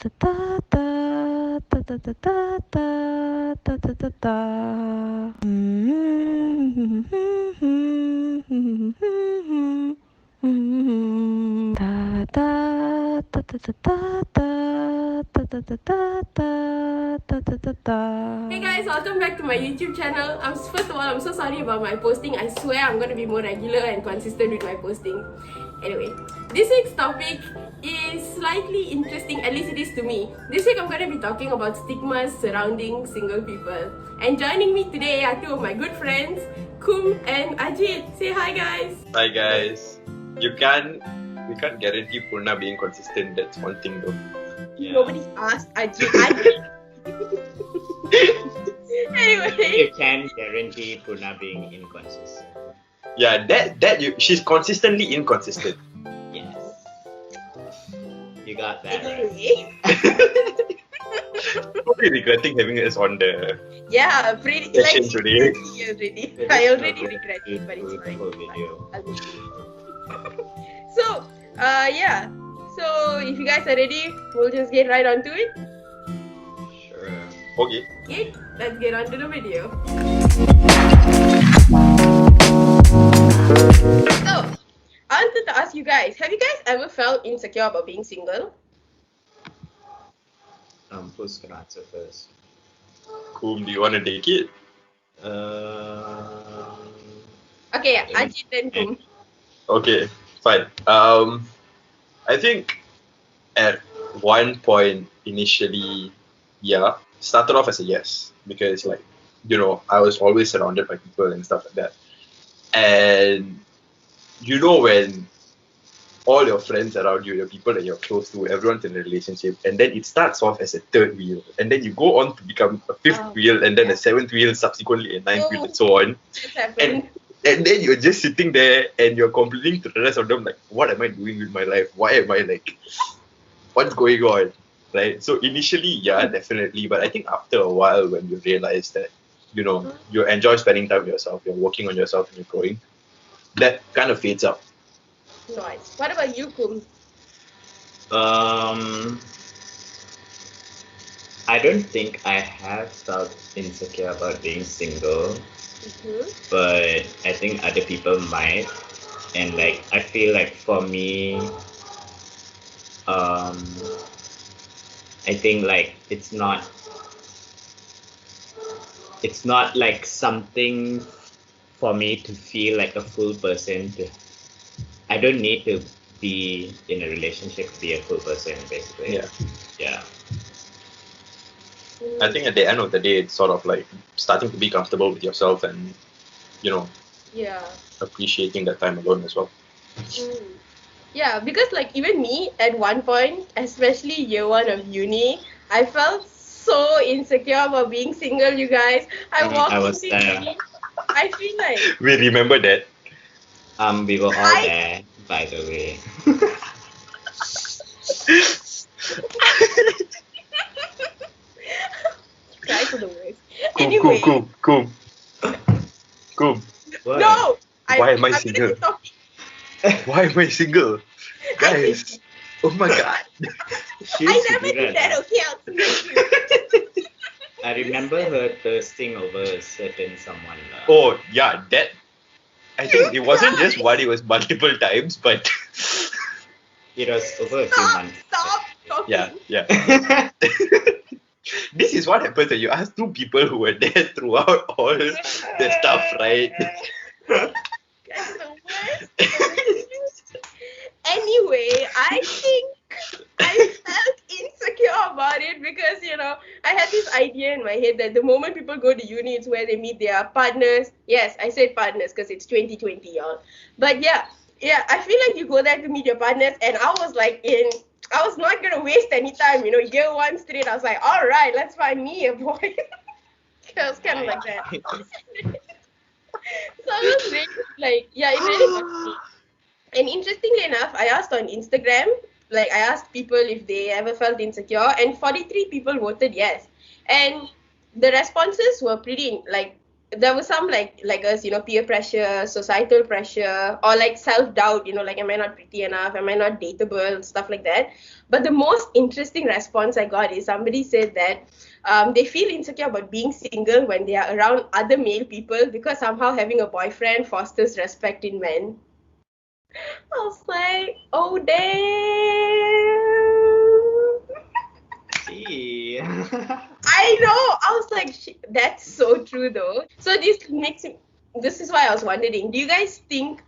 Hey guys, welcome back to my YouTube channel. First of all, I'm so sorry about my posting. I swear I'm going to be more regular and consistent with my posting. Anyway, this week's topic is slightly interesting, at least it is to me. This week I'm going to be talking about stigmas surrounding single people. And joining me today are two of my good friends, Kum and Ajit. Say hi guys. Hi guys. We can't guarantee Purna being consistent. That's one thing though. Yeah. Nobody asked Ajit. Anyway, you can guarantee Purna being inconsistent. Yeah, she's consistently inconsistent. Yes. You got that right. Probably regretting having us on the pretty session like today. I already regret it, but it's fine. So, So if you guys are ready, we'll just get right onto it. Sure. Okay. Okay, let's get on to the video. So, I wanted to ask you guys, have you guys ever felt insecure about being single? Who's gonna answer first? Cool. Do you want to take it? Okay, Ajit and Kum. Okay, fine. I think at one point initially, started off as a yes, because I was always surrounded by people and stuff like that. And when all your friends around you, the people that you're close to, everyone's in a relationship, and then it starts off as a third wheel, and then you go on to become a fifth wheel, and then a seventh wheel, subsequently a ninth wheel, and so on. And then you're just sitting there and you're complaining to the rest of them, like, what am I doing with my life? Why am I what's going on? Right? So initially, definitely. But I think after a while, when you realize that, you enjoy spending time with yourself, you're working on yourself and you're growing, that kind of fades out. Nice. What about you, Kum? I don't think I have felt insecure about being single. But I think other people might, and I feel like for me, I think it's not like something for me to feel like a full person. I don't need to be in a relationship to be a full person, basically. Yeah. I think at the end of the day, it's sort of starting to be comfortable with yourself and, appreciating that time alone as well. Yeah, because even me at one point, especially year one of uni, I felt so insecure about being single, you guys. I was there. I feel like... We remember that. We were all there, by the way. Try for the worst. Anyway. Cool. No! Why am I single? Why am I single? Guys! Oh my god! I never did that, okay? I'll snake you. I remember her thirsting over a certain someone. Oh, yeah, that... I think it wasn't just one, it was multiple times, but... It was over a few months. Stop talking. Yeah. This is what happens when you ask two people who were there throughout all the stuff, right? That's the worst. Anyway, I think I felt insecure about it because, I had this idea in my head that the moment people go to uni, it's where they meet their partners. Yes, I said partners because it's 2020, y'all. But yeah, I feel like you go there to meet your partners, and I was not going to waste any time, year one straight, I was like, all right, let's find me a boy. It was kind of like that. So I was really it really got me. And interestingly enough, I asked on Instagram, I asked people if they ever felt insecure, and 43 people voted yes. And the responses were pretty, there was some like us, peer pressure, societal pressure, or like self-doubt, like am I not pretty enough? Am I not dateable? Stuff like that. But the most interesting response I got is somebody said that they feel insecure about being single when they are around other male people because somehow having a boyfriend fosters respect in men. I was like, oh damn. Gee. I know. I was like, that's so true though. So this is why I was wondering, do you guys think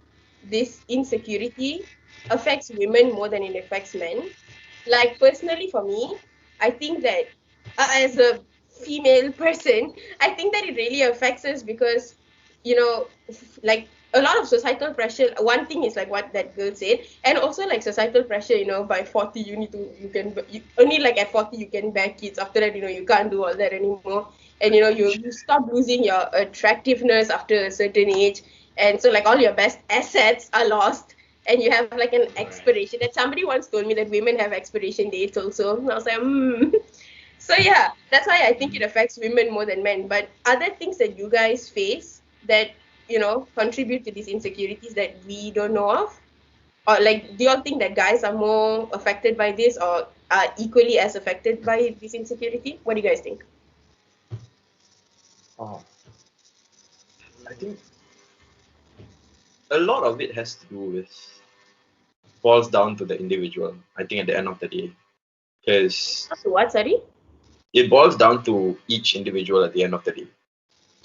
this insecurity affects women more than it affects men? Like personally for me, I think that as a female person, I think that it really affects us because, like a lot of societal pressure. One thing is like what that girl said, and also like societal pressure. By 40 only like at 40 you can bear kids. After that, you can't do all that anymore, and you stop losing your attractiveness after a certain age, and so like all your best assets are lost and you have like an expiration. That somebody once told me that women have expiration dates also. And I was like, So yeah, that's why I think it affects women more than men. But other things that you guys face that contribute to these insecurities that we don't know of, or like, do you all think that guys are more affected by this or are equally as affected by this insecurity? What do you guys think? Oh, I think a lot of it has to do with boils down to the individual. I think at the end of the day, because So what, sorry? it boils down to each individual at the end of the day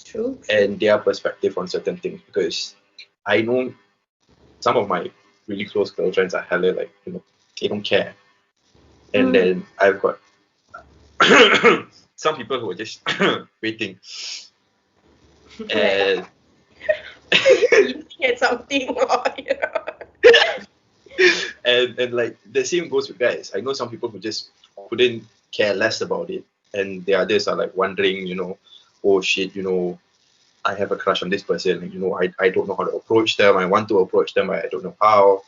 True. and their perspective on certain things. Because I know some of my really close girlfriends are hella like they don't care, and then I've got some people who are just waiting, and Hinting at something or and like the same goes with guys. I know some people who just couldn't care less about it, and the others are like wondering, oh shit, I have a crush on this person, and I don't know how to approach them. I want to approach them, but I don't know how.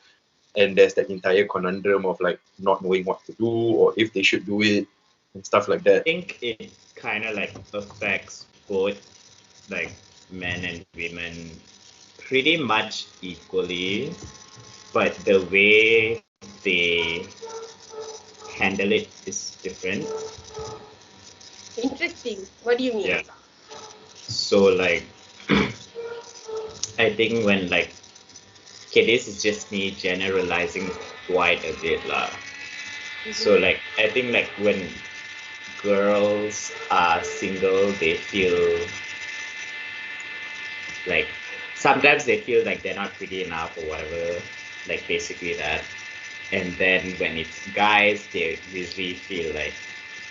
And there's that entire conundrum of like not knowing what to do or if they should do it and stuff like I that. think it kind of like affects both like men and women pretty much equally, but the way they handle it is different. Interesting. What do you mean? Yeah. So like I think when like okay, this is just me generalizing quite a bit lah. So like I think like when girls are single, they feel like sometimes they feel like they're not pretty enough or whatever, like basically that. And then when it's guys, they usually feel like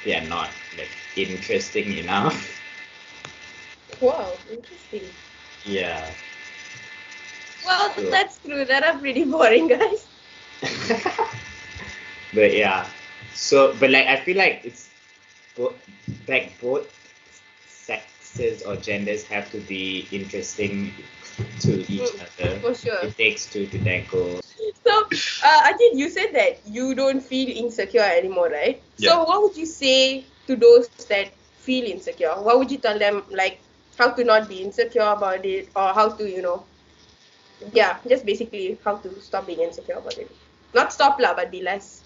they are not like interesting enough. Wow, interesting. Yeah. Well, So- that's true. That are pretty boring, guys. But yeah, so but like I feel like it's like both sexes or genders have to be interesting to each other. For sure. It takes two to tango. So, Ajit, you said that you don't feel insecure anymore, right? Yeah. So, what would you say to those that feel insecure? What would you tell them, like, how to not be insecure about it, or how to, just basically how to stop being insecure about it? Not stop lah, but be less.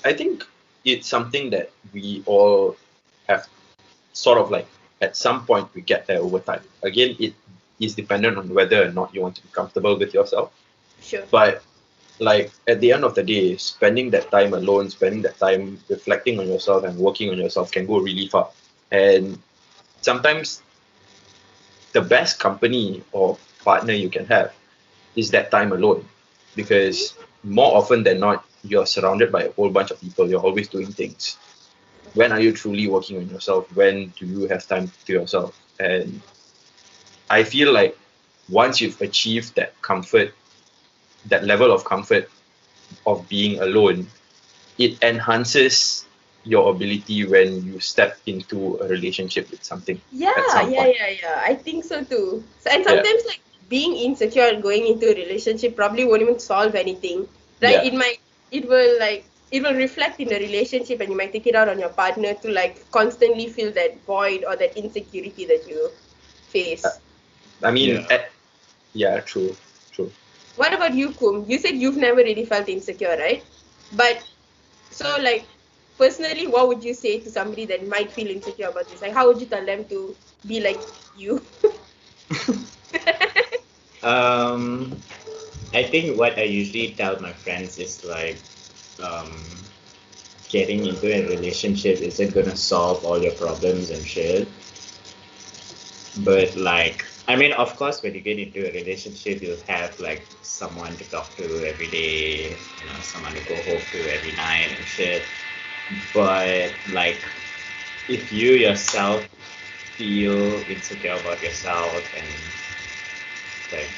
I think it's something that we all have sort of like at some point we get there over time. Again, it is dependent on whether or not you want to be comfortable with yourself. Sure. But like at the end of the day, spending that time alone, spending that time reflecting on yourself and working on yourself can go really far. And sometimes the best company or partner you can have is that time alone. Because more often than not, you're surrounded by a whole bunch of people. You're always doing things. When are you truly working on yourself? When do you have time to yourself? And I feel like once you've achieved that comfort, that level of comfort of being alone, it enhances your ability when you step into a relationship with something. Yeah, at some yeah, point. yeah. I think so too. And sometimes like being insecure and going into a relationship probably won't even solve anything. Right? Yeah. It will reflect in the relationship and you might take it out on your partner to like constantly feel that void or that insecurity that you phase. I mean, true. What about you, Kum? You said you've never really felt insecure, right? But so like personally, what would you say to somebody that might feel insecure about this? Like, how would you tell them to be like you? I think what I usually tell my friends is like, getting into a relationship isn't gonna solve all your problems and shit. But like, I mean, of course, when you get into a relationship, you'll have like someone to talk to every day, you know, someone to go home to every night and shit. But like, if you yourself feel insecure about yourself and like,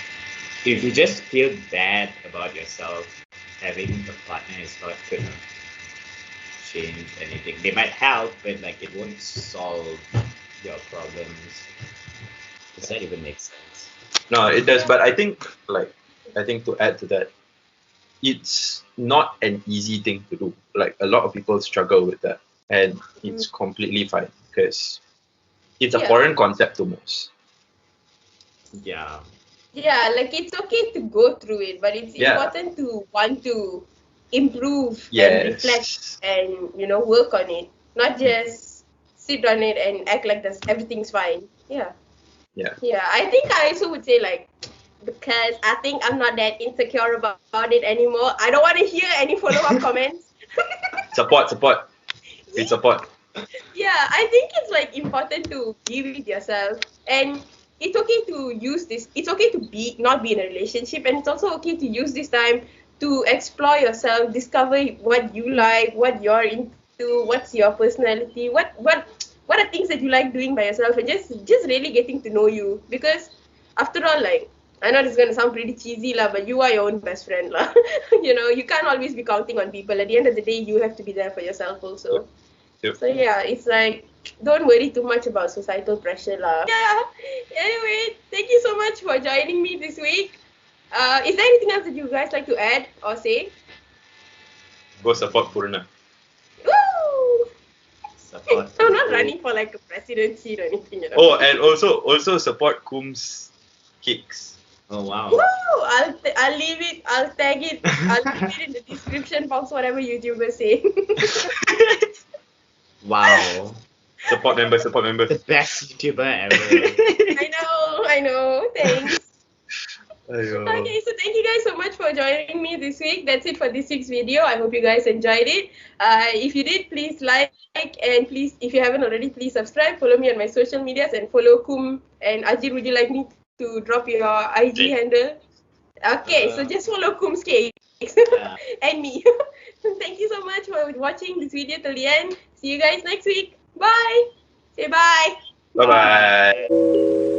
if you just feel bad about yourself, having a partner is not gonna change anything. They might help, but like it won't solve your problems. Does that even make sense? No, it does. But I think to add to that, it's not an easy thing to do. Like a lot of people struggle with that, and it's completely fine because it's a foreign concept to most. Yeah. Yeah, like it's okay to go through it, but it's important to want to improve and reflect and work on it, not just sit on it and act like everything's fine. Yeah. I think I also would say like, because I think I'm not that insecure about it anymore. I don't want to hear any follow-up comments. Support. It's support. Yeah, I think it's like important to be with yourself, and it's okay to use this. It's okay to not be in a relationship, and it's also okay to use this time to explore yourself, discover what you like, what you're into, what's your personality, what are things that you like doing by yourself, and just really getting to know you. Because after all, like, I know this is gonna sound pretty cheesy lah, but you are your own best friend lah. You can't always be counting on people. At the end of the day, you have to be there for yourself also. Yep. So yeah, it's like, don't worry too much about societal pressure lah. Yeah. Anyway, thank you so much for joining me this week. Is there anything else that you guys like to add or say? Go support Purna. Woo! Support. I'm not running for like a presidency or anything. Oh, and also support Kum's cakes. Oh wow. Woo! I'll leave it. I'll tag it. I'll leave it in the description box. Whatever YouTubers say. Wow. Support member. The best YouTuber ever. I know. Thanks. Ayo. Okay, so thank you guys so much for joining me this week. That's it for this week's video. I hope you guys enjoyed it. If you did, please like, and please, if you haven't already, please subscribe. Follow me on my social medias and follow Kum and Ajit. Would you like me to drop your IG handle? Okay, so just follow Kum's Cakes and me. Thank you so much for watching this video till the end. See you guys next week. Bye. Say bye. Bye.